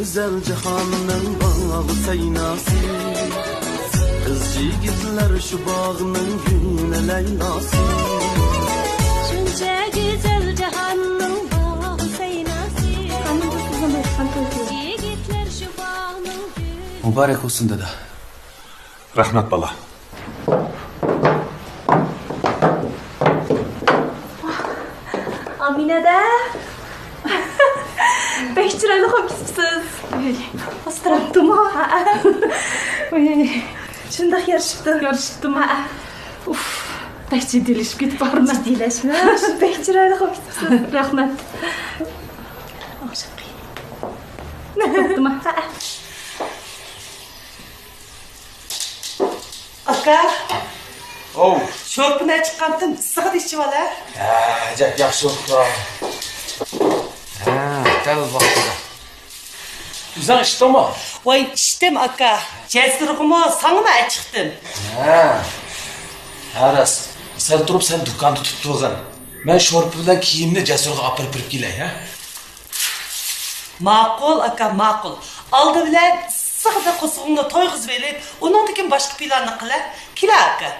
güzel cihanın bağı seynası. Kız yigitler şu bağının güne leylası. Şunca güzel cihanın bağı seynası. Yigitler şu bağının güne. Mübarek olsun dede. Rahmet bala. Amine'de. 5 liralık hapsizsiz. Astıraptım ha. Şundak yarışıptı. Yarıştım ha. Uf. Beş ciddileşip git barına. Ciddileşme. 5 liralık hapsizsiz. Rahmet. Yaptım ha. Aka, Oh. şorpuna çıkarttım. Sıkı dişçi var ha. Acayip yaxşı oldu. Gel vaxtida. Güzel işte mi? Vay iştem aka. Cesurğumu sana mı çıktım? Aras. Sen durup sen dükkanı tuttuğun. Ben şorpu bilen kiyimini Cesur'a apırıp geley ha. Makul aka makul. Aldı bile sıkı da kusuğunu toyguz verip onun dikin başka planını kılar. Kila aka.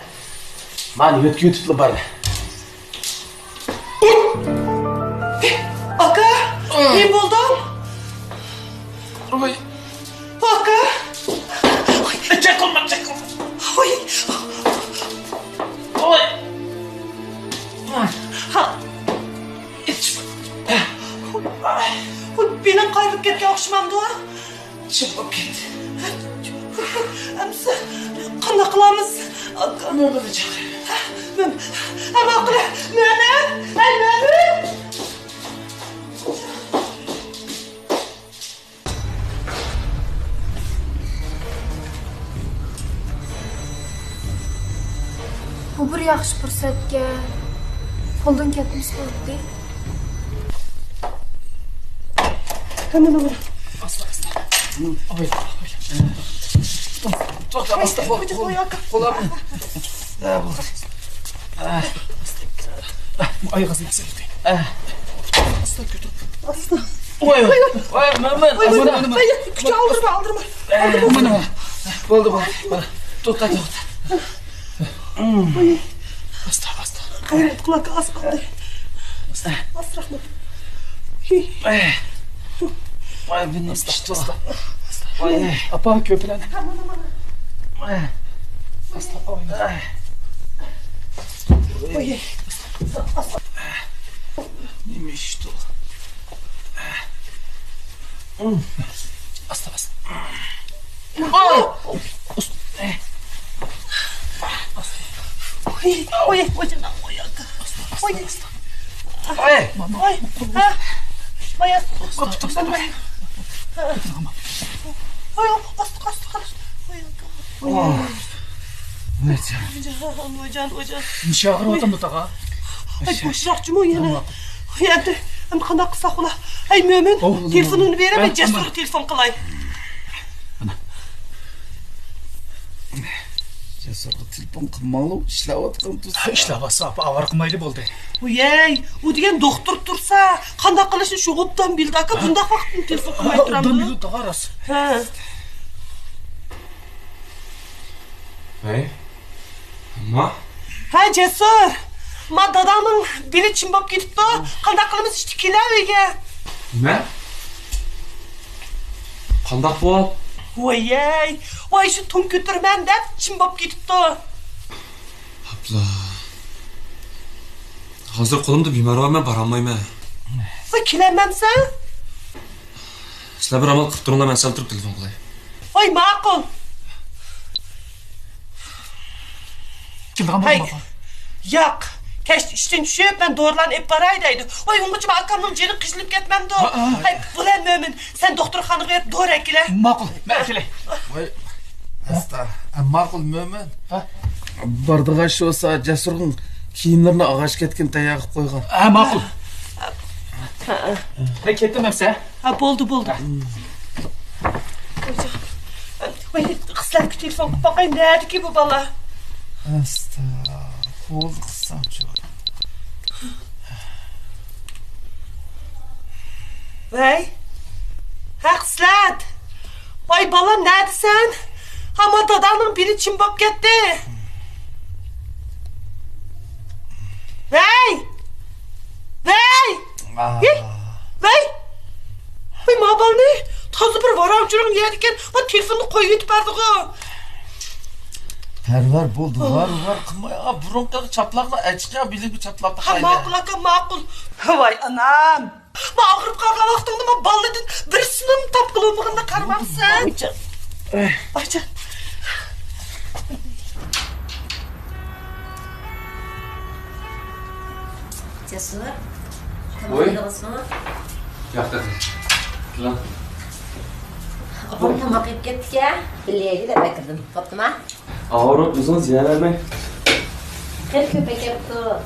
Mani yötkü tutlu bari. Aka, ne buldum? Oy. Aka. Çek olma çek olma. Oy. Oy. Ha. Benim kaybıp ketken okşamamdı ha. Çıkıp git. Emsi, qanday qilamiz? Ne olacak? Ama qila, Mehmet, ay Mehmet. Bu bir yaxshi fursatga qo'ldan ketimiz bo'ldi. Hemen olur. Oy. To'xta, asta. Qo'larni. Oyog'ini sildi. Asta götür. Asta. Oy. Oy, Mehmet. Mana. Küçük aldırma. Mana. Bo'ldi, bo'ldi. To'xta. Asta. Hayret kulak az kaldı. Az rahmet. Ay benim işte. Ay apa köpülen. Ay. Asla oyna. Oy. Neymiş işte o? Asla. Oy. Ay. Oy. Ha. Maya. Oy. Evet. Ocan. Nişahır otamdı tağa. Ay boşrakçı mı yana? Yani hem qanday qilsak ula. Ay Mömin, telefonunu bereme, Cesur telefon qilay. Cesurga telefon qilmalı, ishlayotgan tursa. İşlavasa avar qilmayli bo'ldi. Uyay, u degan doktor tursa, qanday qilishni shu obdan bildi aka, bunda vaqtni telefon qilmay turamdi. Obdan bildi tağa ras. Ha. Hey. Ama Ha Cesur. Ma dadamın dili chimbab ketibdi. Qanday qilamiz ishni kelaverga. nima? Qandoq bo'l? Uyay, voy shu tum ko'tirman deb chimbab ketibdi. Abla. Hozir qo'limda bemorman, bora olmayman. Voy kelamamsan? Sizlar bir amal qilib turinglar, men sal turib telefon qilay. Voy ma'qul. Kimdan Hay. bo'ldi? Yo'q. Kesh ishdan tushib, men dorilarni olib boray deydi. Voy ungacha akamning jini qishilib ketmamdi. Hay, bular Mo'min, sen doktorxonaga berib dori akila. Ma'qul, men kelay. Voy. Asta, ma'qul Mo'min. Bardig'a shu soat Jasurning kiyimlarini og'ash ketgan tayog'i qo'ygan. Ha, ma'qul. Ha, ketdim hamsa. Ha, bo'ldi. Voy, qizlarga telefon qilib boqay, nerdiki bu bola? Asta. Qo'l qissam shu. Voy. Hakslat. Vay balam neredesin? Ama dadanın biri çımbak gitti. Vay! Vay! Vay! Vay mabal ne? Tazı bir varamcının yerdiken o telefonu koyup verdik o. Perver buldu var kılma ya burunları çatlakla açık ya bilir bir çatlakta Ha makul aka makul. Vay anam. Ma ağırıp kalkan vaxtında ma balladın. Birisinin tapkılığımığında karmaksın. Ayça. Cesur. Oy. Tamam mı? Yoqda. Lan. Apam tamak yiyip ketdik ya. Bileği de bekledim. Koptu mu? Ağırıp uzun ziyan verme. Her köpek yaptı.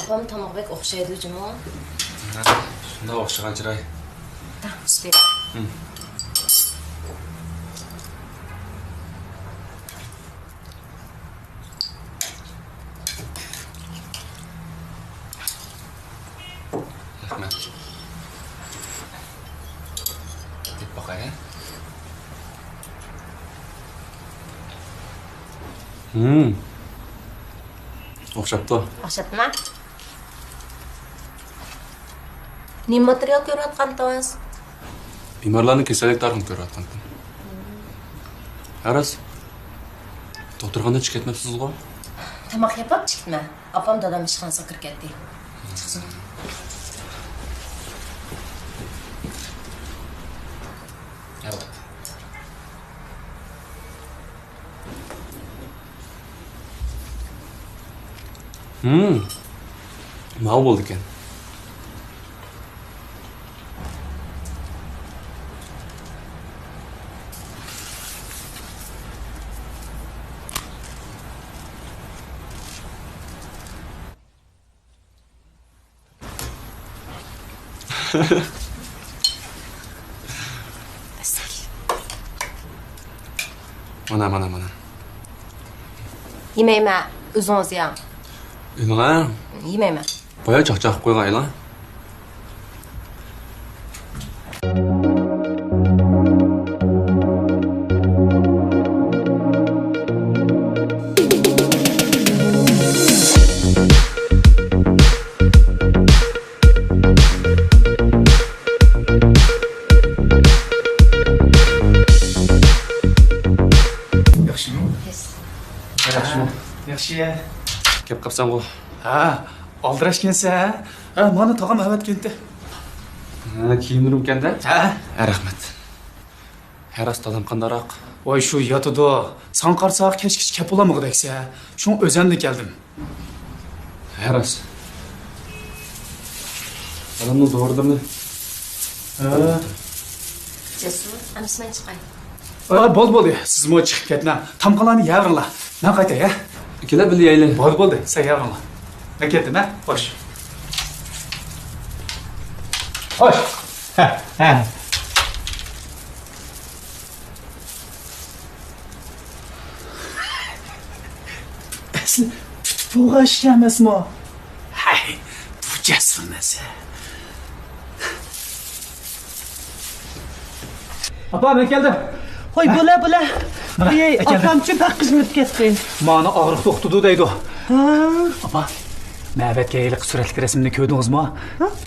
Apam tamak bek okşaydı ucumu. Shunda o'xshagan chiroy. Süper. Rahmat. Deb boqay. O'xshabdi. Okşatma. Ne material ko'rayotgan to'z? Bemorlarning kasallik tarixini ko'ryapman. Aras. Doktorxonadan chiqib ketmabsiz-ku? Tamak yapıp çıkma. Apam dadam ishxonasiga kirib ketdi. Chiqsin. Evet. Mal bo'ldi ekan. Mana. Yemeyme. O'zingiz yam. Nima? Yemeyme. Boya chaqchaq qo'ygan aylan. Yaxshi. Kelib qapsan bu. Ha, aldirashgansan. Ha, mana tog'am avat keldi. Ha, kiyimlarim ekanda. Ha, Rahmat. Aras dadam qandaroq? voy shu yotidi. San qarsoq kechkich kep olamig'daksa. Shun o'zamda keldim. Aras. Dadamni doğrudirmi? Ha. Cesur. Amisman chiqay. Bo'ldi. Siz mo chiqib ketna. Tamqalarni yavringlar. Men qaytay, ha? Ikala birga aylan. Bo'ldi. Sen yavringlar. Men ketdim, ha? Xo'sh. Xo'sh. Ha. Bu g'ash emasmi? Hay, bu jasur narsa. Apa, men keldim. Oy bula. Ey akamchi bak qizilib ketdi. Mani og'riq to'xtadi deydi. Apa, Məhvət geylik suratlı resimini ko'rdingizmi?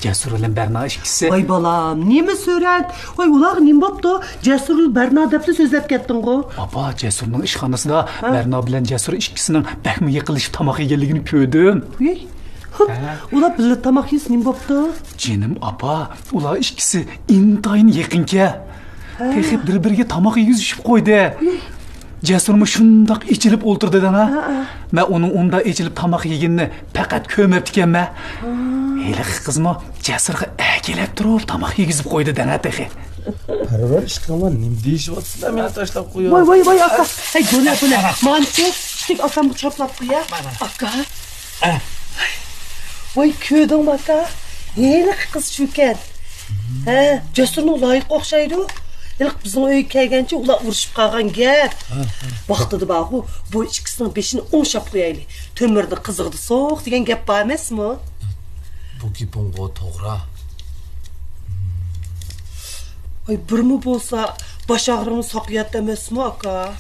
Jasur bilan Berna ikkisi. Oy balam, nima surat? Oy ular nima bo'pti? Jasur Berna deb so'zlab ketding-ku. Apa, Jasurning ishxonasida Berna bilan Jasur ikkisining bakmi yiqilishib tomoq yeganligini ko'rdim. Ular birga tomoq yeyis nima bo'pti? Jinim apa, ular ikkisi intayin yaqinga. Texib bir-biriga tomoq yeyishib qo'ydi. Jasurmu shundoq ichilib o'ltirdi-da. Men uning unda ichilib tomoq yeganini faqat ko'mibdi-kanman. Heli qizmi Jasurga kelib turib tomoq yegizib qo'ydi-da texi. Parvar ishqama nim deyishyapsizlar, meni tashlab qo'ying. Voy aka. Hey bula. Manchi, tik akamni choplab qo'ya. Aka. Voy ko'rdingmi aka? Heli qiz shukan. Jasurning loyiq o'xshaydi. İlk bizim öyle kelgence ular vuruşup kalgan gel. Vaktıdı bahu, bu ikisinin beşini oңşap koyaylı. Tömürді kızıqdı soğuk degen gep var emes mi? Bu gipin o toğra. Ay bir mi bolsa baş ağrını sakıyat emes mi aka?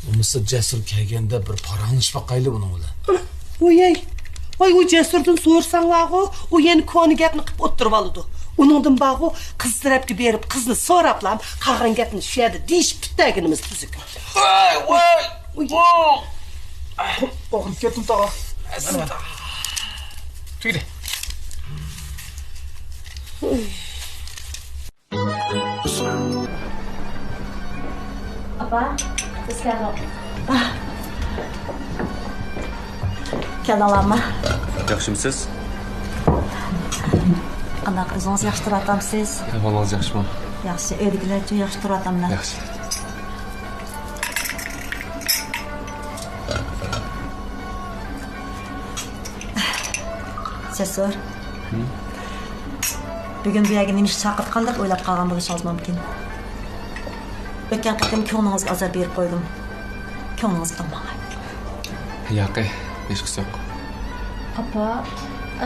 Umысы cesur kelgende bir paranış bakaylı bunun ulan. Oyey, ay o cesurdan sorsan lağı, o yeni konu gepini kıp oturup alıdı. Onundan bağı kız tarafı berip kızını soraplam, kağan gepini şu yerde deyişip tütteginimiz tüzük. Oğlum kettim tağa. Tüyle. Apa, siz gelin. Kanalanma. Yaxshimisiz? Qanaq o'zingiz yaxshi turatamsiz? Ahvolingiz yaxshimi? Yaxshi, uydagilar uchun yaxshi turatamlar. Yaxshi. Cesur. Bugun bu yerga nima ish chaqirtgan deb o'ylab qolgan bo'lishingiz mumkin. O'tgan qatim ko'nglingizga azor berib qo'ydim. Ko'nglingiz qilmag'ay. Yo'q, hech qisi yo'q. Apa,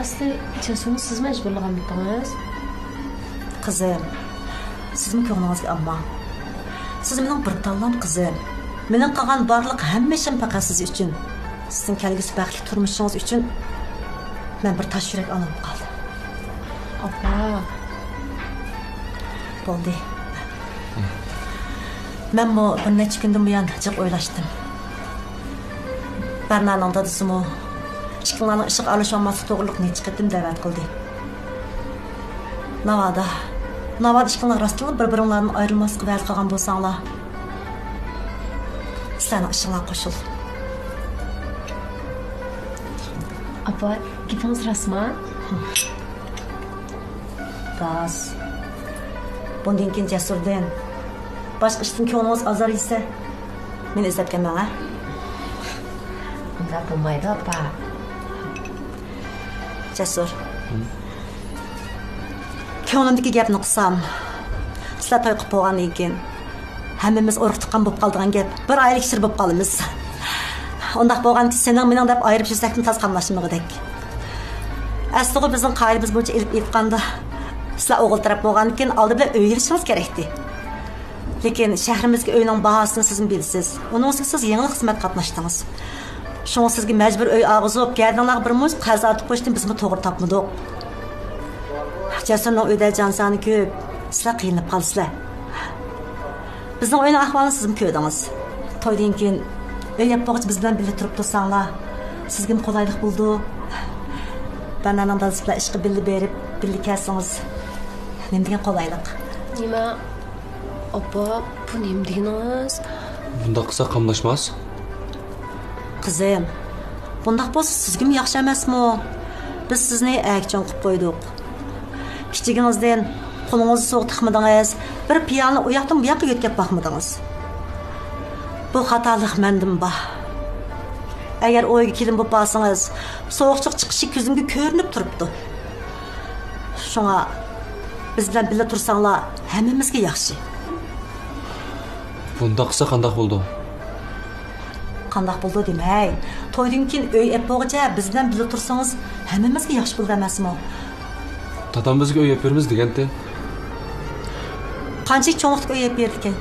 asli Cesurni siz majburlagan bittiniz. Qizim, sizning ko'nglingizga olmang. Siz mening bir tanlam qizim. Mening qilgan barliq hamma ishim faqat siz uchun. Sizning kelgusi baxtli turmushingiz uchun men bir tosh yurak olib qoldim. Apa, Bo'ldi. Men bu bir necha kundan buyon jiq o'ylashdim. Barnaning dadisimi ikkilarning ishiq alisholmasi to'g'riliq necha qatim da'vat qildi. Navada ikkilar rostliq bir-biringlardan ayrilmasga va'da qilgan bo'lsanglar, sizlarning ishinglar qo'shil. apa, gapingiz rasman? Gaz. Bundan keyin Cesurdan boshqa ishdan ko'nglingiz azor yesa, meni izlab kelmang, ha? Unda bo'lmaydi, apa. Cesur. Ko'nglimdagi gapni qilsam, sizlar to'y qilib bo'lgandan keyin hammamiz urug' bo'lib qoldigan gap, bir oylik shir bo'lib qolamiz. Undaq bo'lganki, sening mening deb ayirib yursakni tez qamlashmag'idek. Aslida bizning qoidamiz bo'yicha ilib aytganda, sizlar o'g'il taraf bo'lgandan keyin oldi bilan uylanishingiz kerakdi. Lekin shahrimizga uyning bahosini siz bilasiz. Uning siz yangi xizmat qatnashdingiz. Şuna sizga majbur uy og'izib, gardinlar bir muz qarz ortib qo'yishdan bizmi to'g'ri topmadik. Cesurning uyda jonsoni ko'p, sizlar qiynalib qolsizlar. Bizning uyning ahvolini siz ko'rdingiz. To'ydan keyin uy yapmoqchi biz bilan birga turib tursanglar, sizga qulaylik bo'ldi. Bananing dadasilar ishga birga berib, birga kelsangiz, nima degan qulaylik. Nima? Apa, bu nima deganingiz? Bunda qilsa qamlashmas. Qizim, bundaq bo'lsa sizga yaxshi emasmi? Biz sizni akchon qilib qo'ydik. Kichigingizdan qo'lingizni so'q tiqmadingiz, bir piyani u yoqdan bu yoqqa yetkazib boqmadingiz. Bu xatolik mendan bor. Agar o'yga kelin bo'lib qolsangiz, so'qchiq chiqishi ko'zimga ko'rinib turibdi. Shunga biz bilan birga tursanglar, hammamizga yaxshi. Bunda qilsa qanday bo'ldi? Qandaq bo'ldi demay. To'ydan keyin uy epoqcha biz bilan birga tursangiz, hammamizga yaxshi bo'ldi emasmi? Dadam bizga uy beramiz deganda. Qancha cho'nqitga uy berdi ekan?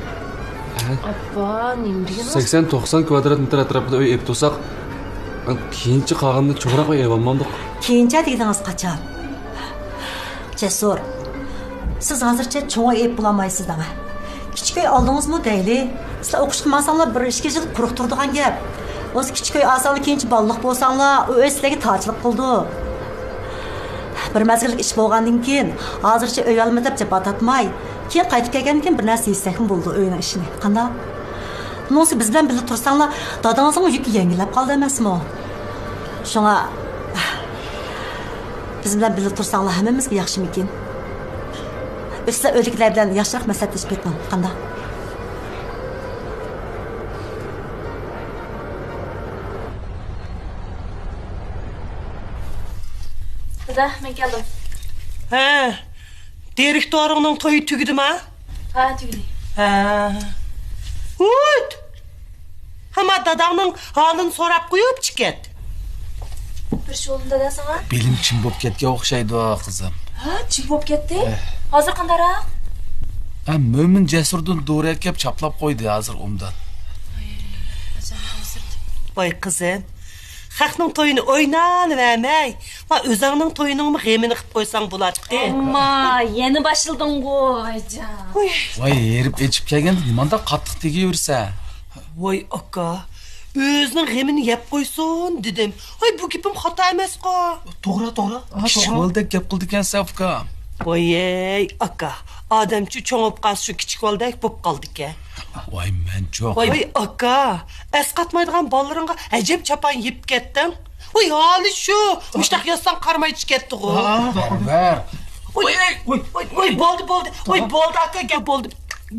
Apa, nima deganingiz? 80-90 kvadrat metr atrofida uy ep tursak, keyinchi qolganini cho'roq uy olmadik. Keyincha deganingiz qachon? Cesur. Siz hozircha cho'ng ep bulamaysiz-da. Kichik uy oldingizmi deyli? Sizlar o'qishga masanlar bir 2 yil quruq turadigan gap. O'zi kichik uy olsanglar, keyinchi balliq bo'lsanglar, u sizlarga torchilik qildi. Bir mazgillik ish bo'lgandan keyin hozircha uy olma deb javob atmay, keyin qaytib kelgandan keyin bir narsa yesakmi bo'ldi uyning ishini. Qanday? Bunisi biz bilan birga tursanglar, dadangizning yuki yengillab qoldi emasmi? Shunga biz bilan birga tursanglar hammamizga yaxshimikin? Sizlar o'liklar bilan yaxshiroq maslahatlashib keting. Qanday? Da, men keldim. He, direktorunun toyu tügüdü mü? Ha, tügüdey. Ha. Ut. Ama dadağının halını sorap koyup çıket. Bir şey oldu da sana. Belim çim bop ketke okşaydı o kızım. Ha, çip bop ketdi. Hozir qandaroq? Mo'min Jasurdan doğruya kep çaplap koydu hazır umdan. Vay kızım. Xalqning to'yini o'ynalvermay. Va o'zingning to'yiningmi g'emini qilib qo'ysang bo'ladi. Amma, yeni başladın qo'ycan. Vay erip içip kelganda nimanda qattiq tegaversa. Voy aka. O'zining g'emini yeb qo'ysin dedim. Ay bu gapim xato emas-ku. To'g'ri. Kichik boldek gap qildi ekansan uka. Voy aka. Odamchi cho'ngib qolsa shu kichik boldek bo'lib qoldik-a. Vay men çok. Voy aka. Esqatmaydigan bolalaringga ajab chapan yeb ketding. Voy hali shu. Mushtaq yozsang qarmay ketdi-ku. Ver. Voy bo'ldi. Voy bo'ldi aka, gap bo'ldi.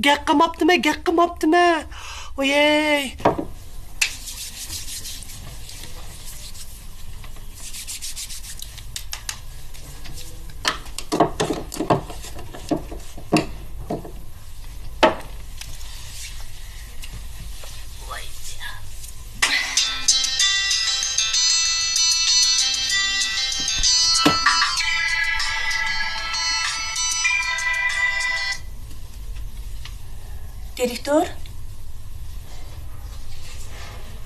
Gap qilmabdimi? Voy. Direktor?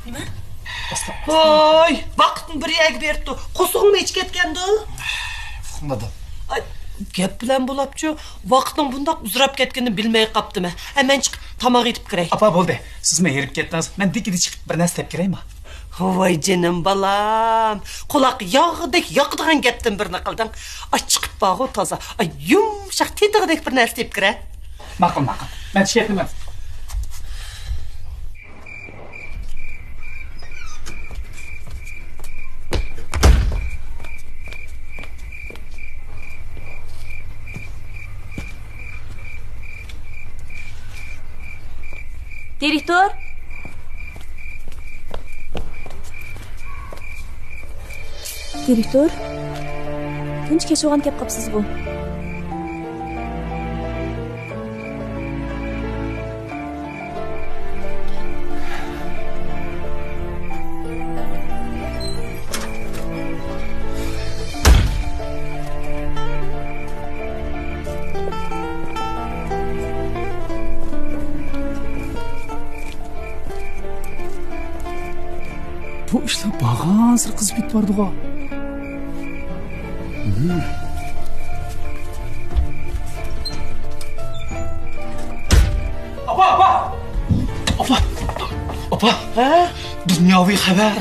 Nima? Voy, vaqtni bir yag berdi. Qusug'im ichib ketgandi. Uxladim. Gap bilan bo'libchi, vaqtning bundoq uzrab ketganini bilmay qaptimi. Men chiqib tomoq etib kiray. Apa bo'ldi. Siz men erib ketdingiz. Men dikidi chiqib bir narsa deb kiraymi? Voy jinim balam. Quloq yog'idek yoqdigan gapdan birni qilding. Chiqib bog'i toza. Yumshoq tetig'idek bir narsa deb kiray. Ma'qul. Men tushyapman. Direktor? Direktor? Tinch kechog'an kep qapsiz bu. Bu ishlar bag'azir qizib ketibdi-ku. Opa. Ha? Dunyoviy xabar.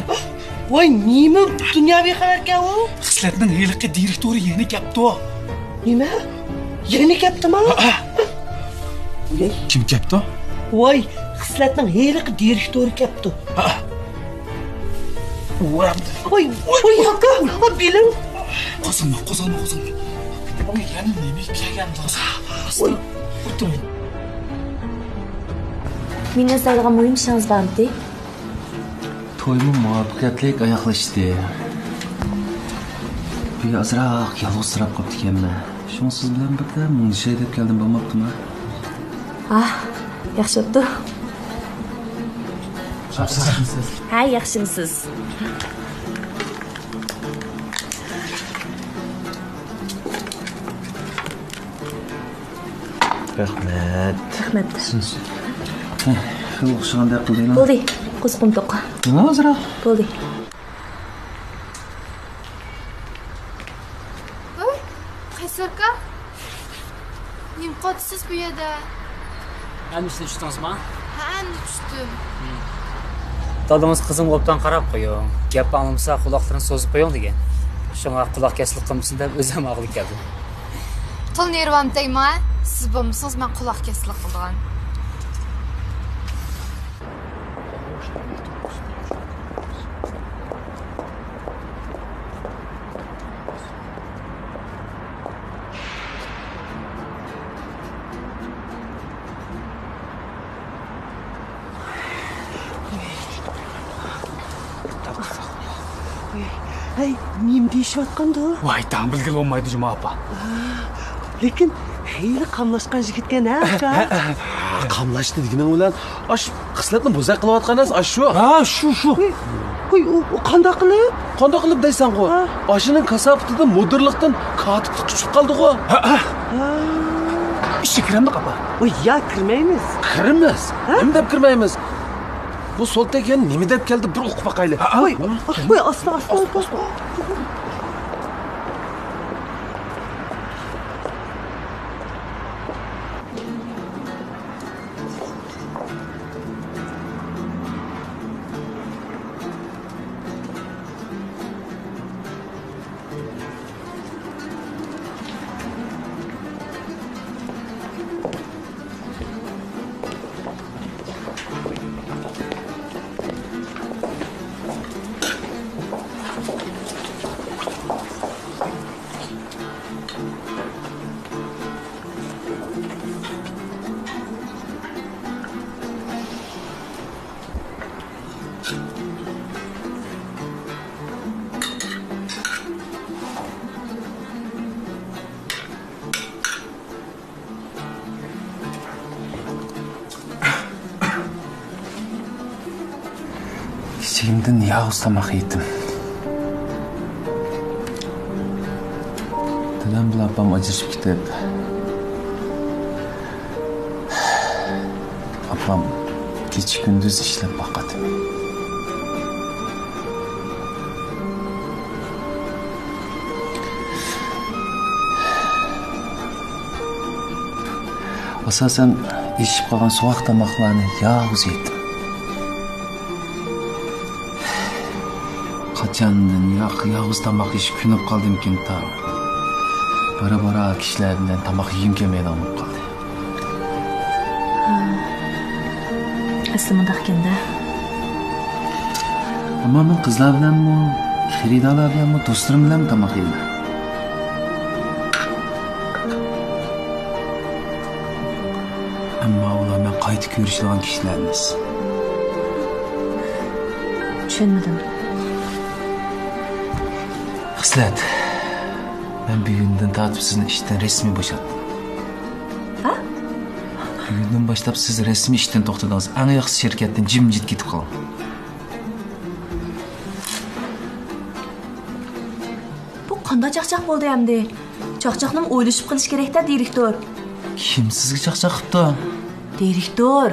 Voy, nima dunyoviy xabarga u? Xislatning heliqi direktori yeni kapdi. Nima? Yeni kaptimi? Kim kapdi? Voy, xislatning heliqi direktori kapti. Voy, aka, bilim. Qo'zilma. Bu yana nima kelgan do'st? O'tiring. Menga sizlarga muhim ishimiz bordi. To'yni muvaffaqiyatli oyoqlashdi. Bir azroq yolg'izsirab qolibdi ekanman. Shuni siz bilan birga munishay deb keldim bo'lmabdimi? Yaxshi bo'pti. Ha, yaxshimisiz. Rahmat. Rahmat. Xil o'xshaganda qildinglar. Bo'ldi. Qo'ziqim to'q. Nima azroq? Bo'ldi. Qaysarka? Nim qotisiz bu yerda. Anishni tushdingizmi? Ha, tushdim. Dadamiz qizim obdan qarab qo'ying. Gap anglasa quloqlarini so'zib qo'ying degan. Shunga quloq keslik qilmasin deb o'zim og'lik keldim. Tilni yervam tegma. Siz bo'lmasiz, men quloq keslik qildim. Hey, nim deyishayotgandi. Voy, tam bilgil bo'lmaydi Juma opa. Lekin Xeyli qamlashgan yigitken ha? Qamlashdi deganing bilan ash xislatni bo'zaq qilayotganingiz ash shu. Ha, shu. Qo'y, u qanday qilib? Qanday qilib deysan-ku? Ashining kasofatidan mudirlikdan kotiblik chiqib qoldi-ku. İşe kiremdi qapa. Voy, ya kirmaymiz. Kirimiz. Nima deb kirmaymiz? Bu solta ekan nima deb keldi bir o'qib baqayli. Voy, asta. Kichigimdan yog'siz tomoq yedim. Dadam bilan opam ajrashib ketib. Opam kecha kunduz ishlab boqadi. Asosan ishib qolgan sovuq tomoqlarni yog'siz yedim. Qachondan yog'siz tomoq yeyib kunib qoldimkin ta. Bara kishilar bilan tomoq yeyim kelmaydigan bo'lib qoldi. Asli bundoq ekanda. Ammo men qizlar bilanmi, xaridorlar bilanmi, do'stlarim bilan tomoq yeyman. Ammo ular men qayta ko'rishadigan kishilar emas. Tushunmadim. Xislat. Ben bugundan tortib sizni ishdan rasmiy bo'shatdim. Ha? Bugundan boshlab siz rasmiy ishdan to'xtadingiz. Eng yaxshi shirkatdan jimjit ketib qoling. Bu qanday chaqchaq bo'ldi endi? Chaqchaqni o'ylashib qilish kerak-da, direktor. Kim sizga chaqchaq qildi? Direktor.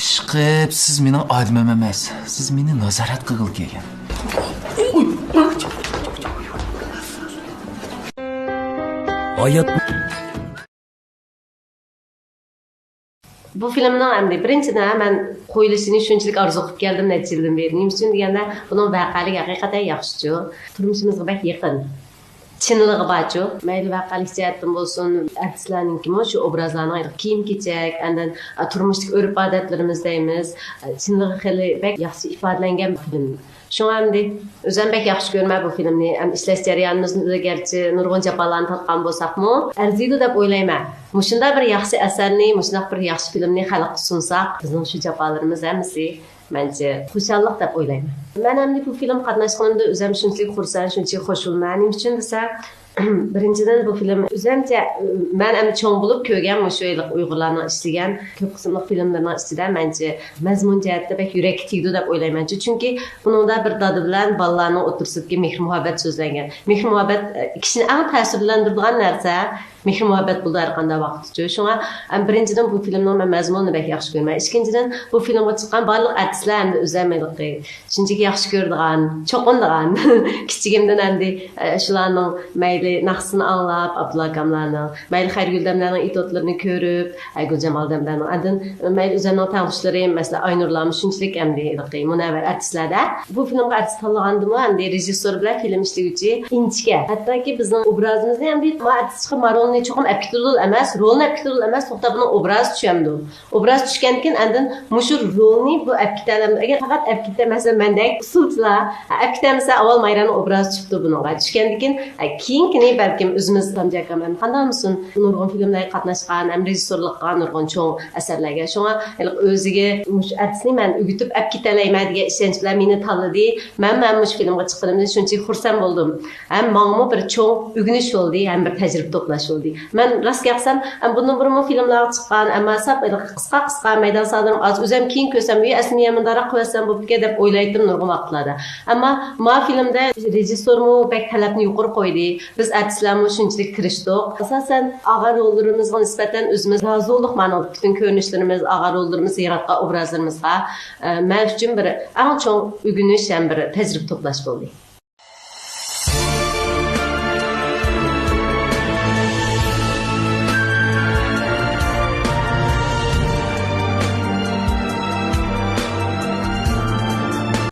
Ishqib, siz mening odimim emas. Siz meni nazorat qilgil kelgan. Hayat Bu filmning endi birinchidan men qo'yilishini shunchalik orzu qilib keldim necha yildan beri. Nima uchun deganda, buning voqelik haqiqatan yaxshi-ku. Turmushimizga bak yaqin. Chinligi bor-ku. Mayli voqelik jihatdan bo'lsin, artistlarninkimi shu obrazlarning kiyim-kechak, andan turmushlik urf-odatlarimiz deymiz. Chinligi xili bak yaxshi ifodalangan film. Şuna endi o'zim bek yaxshi ko'rman bu filmni. Ham ishlash jarayonimizda garchi nurg'un jafolarni tatgan bo'lsaqmi, arziydi deb o'ylayman. Mushunda bir yaxshi asarni, mushunda bir yaxshi filmni xalqqa sunsak, bizning shu jafolarimiz hammasi bence xushallik deb o'ylayman. Men ham bu film qatnashganimda o'zim shunchalik xursand, shunchalik qo'shilman. Nima uchun desa, birinchidan bu film o'zimcha men ham cho'ng bo'lib ko'rgan shu Uyg'urlarning ishlagan ko'p qismli filmlarning ichida mencha mazmun jihatda bek yurakka tegdi deb o'ylayman. Chunki buningda bir dodi bilan bolalarning o'tirsidagi mehr muhabbat so'zlangan. Mehr muhabbat kishini eng ta'sirlantiradigan narsa mehr muhabbat bo'ldi har qanday vaqtda. Shunga birinchidan bu filmning men mazmunini bek yaxshi ko'raman. Ikkinchidan bu filmga chiqqan barliq artistlar ham o'zimizga shunchaki yaxshi ko'radigan, cho'qindigan kichigimdan endi shularning mayli naqsini anglab, Abdulla akamlarning, mayli Xayrguldamlarning itotlarini ko'rib, Aygul Jamaldamlarning, andin mayli o'zimning tanishlarim, masalan Aynurlarning shunchalik endi munavvar artistlarda. Bu filmga artist tanlagandimi, endi rejissyor bilan film ishlovchi inchga. Hattoki bizning obrazimizni endi artist chiqib rolni cho'qim apkitul emas, rolni apkitul emas, to'xtab buni obraz tushamdi. Obraz tushgandan andin mushu rolni bu apkitalar agar faqat apkita masalan mendek usulchilar apkitamsa avval Mayrani obraz tushibdi bunga. Tushgandan keyingini balkim o'zimiz tamjakaman. Qanday bo'lsin, nurg'un filmlarga qatnashgan, ham rejissyorlik qilgan nurg'un cho'ng asarlarga. Shunga o'ziga mush artistni men o'gitib apkitalayman degan ishonch bilan meni tanladi. Men mush filmga chiqqanimdan shunchalik xursand bo'ldim. Ham menga bir cho'ng o'g'inish bo'ldi, ham bir tajriba to'plash bo'ldi. bo'ldi. Men rost gapsam, bundan burun filmlar chiqqan, ammo sap qisqa maydon saldırım az o'zim keyin ko'rsam, asli yamandara qo'ysam bo'pti deb o'ylaydim nurg'un vaqtlarda. Ammo ma filmda rejissyormu bek talabni yuqori qo'ydi. Biz artistlarmi shunchalik tirishdik. Asosan og'a rollerimizga nisbatan o'zimiz rozi bo'ldik. Mana butun ko'rinishlarimiz, og'a rollerimiz, yaratgan obrazlarimizga men uchun bir eng cho'ng o'rganish ham bir tajriba to'plash bo'ldi.